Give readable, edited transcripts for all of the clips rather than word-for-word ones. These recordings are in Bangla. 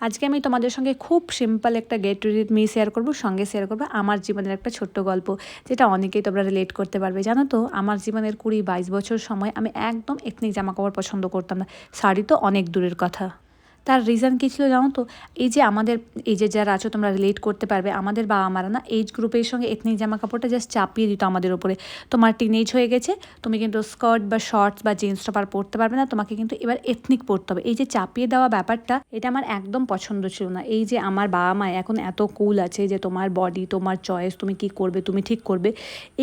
আজকে আমি তোমাদের সঙ্গে খুব সিম্পল একটা get to with me share করবো, সঙ্গে শেয়ার করবো আমার জীবনের একটা ছোট্ট গল্প, যেটা অনেকেই তোমরা রিলেট করতে পারবে। জানো তো, আমার জীবনের 20-22 বছর সময় আমি একদম এথনিক জামাকাপড় পছন্দ করতাম না, শাড়ি তো অনেক দূরের কথা। তার রিজন কী ছিল জানো তো? এই যে আমাদের এই যে যারা আছো তোমরা রিলেট করতে পারবে, আমাদের বাবা মারা না এইজ গ্রুপের সঙ্গে এথনিক জামা কাপড়টা জাস্ট চাপিয়ে দিত আমাদের ওপরে। তোমার টিনেজ হয়ে গেছে, তুমি কিন্তু স্কার্ট বা শর্টস বা জিন্স টপ আর পরতে পারবে না, তোমাকে কিন্তু এবার এথনিক পরতে হবে। এই যে চাপিয়ে দেওয়া ব্যাপারটা, এটা আমার একদম পছন্দ ছিল না। এই যে আমার বাবা মা এখন এত কুল আছে যে তোমার বডি, তোমার চয়েস, তুমি কি করবে তুমি ঠিক করবে,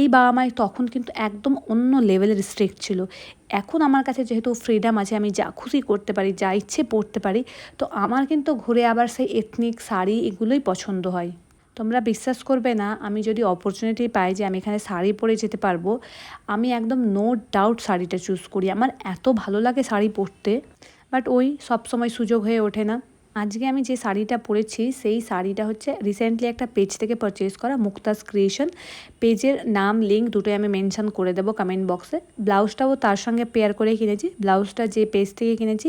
এই বাবা মায় তখন কিন্তু একদম অন্য লেভেলের স্ট্রিক্ট ছিল। এখন আমার কাছে যেহেতু ফ্রিডম আছে, আমি যা খুশি করতে পারি, যা ইচ্ছে পড়তে পারি, তো আমার কিন্তু ঘুরে আবার সেই এথনিক শাড়ি এগুলোই পছন্দ হয়। তোমরা বিশ্বাস করবে না, আমি যদি অপরচুনিটি পাই যে আমি এখানে শাড়ি পরে যেতে পারবো, আমি একদম নো ডাউট শাড়িটা চুজ করি। আমার এত ভালো লাগে শাড়ি পরতে, বাট ওই সবসময় সুযোগ হয়ে ওঠে না। আজকে আমি যে শাড়িটা পরেছি সেই শাড়িটা হচ্ছে রিসেন্টলি একটা পেজ থেকে পারচেস করা, মুক্তাজ ক্রিয়েশন। পেজের নাম লিঙ্ক দুটোই আমি মেনশন করে দেবো কমেন্ট বক্সে। ব্লাউজটাও তার সঙ্গে পেয়ার করে কিনেছি। ব্লাউজটা যে পেজ থেকে কিনেছি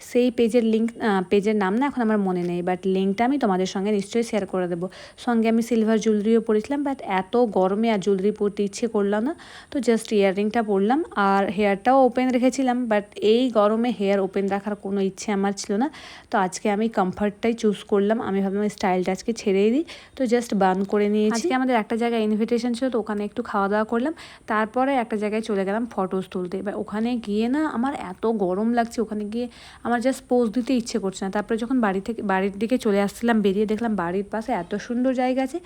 সেই পেজের লিঙ্ক, পেজের নাম না এখন আমার মনে নেই, বাট লিঙ্কটা আমি তোমাদের সঙ্গে নিশ্চয়ই শেয়ার করে দেবো। সঙ্গে আমি সিলভার জুয়েলারিও পরেছিলাম, বাট এত গরমে আর জুয়েলারি পরতে ইচ্ছে করলাম না, তো জাস্ট ইয়াররিংটা পরলাম আর হেয়ারটাও ওপেন রেখেছিলাম, বাট এই গরমে হেয়ার ওপেন রাখার কোনো ইচ্ছে আমার ছিল না। তো আজকে আমি কমফর্টটাই চুজ করলাম। আমি ভাবলাম স্টাইলটা আজকে ছেড়েই দিই, তো জাস্ট বান করে নিয়েছি। আজকে আমাদের একটা জায়গায় ইনভিটেশন ছিল, তো ওখানে একটু খাওয়া দাওয়া করলাম, তারপরে একটা জায়গায় চলে গেলাম ফটোস তুলতে। এবার ওখানে গিয়ে না আমার এত গরম লাগছে, ওখানে গিয়ে আমার জাস্ট পোজ দিতে ইচ্ছে করছে না। তারপরে যখন বাড়ির দিকে চলে আসছিলাম, বেরিয়ে দেখলাম বাড়ির পাশে এত সুন্দর জায়গা আছে,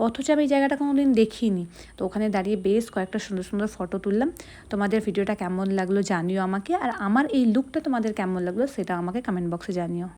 অথচ আমি এই জায়গাটা কোনো দিন দেখিনি। তো ওখানে দাঁড়িয়ে বেশ কয়েকটা সুন্দর সুন্দর ফটো তুললাম। তোমাদের ভিডিওটা কেমন লাগলো জানিও আমাকে, আর আমার এই লুকটা তোমাদের কেমন লাগলো সেটা আমাকে কমেন্ট বক্সে জানিও।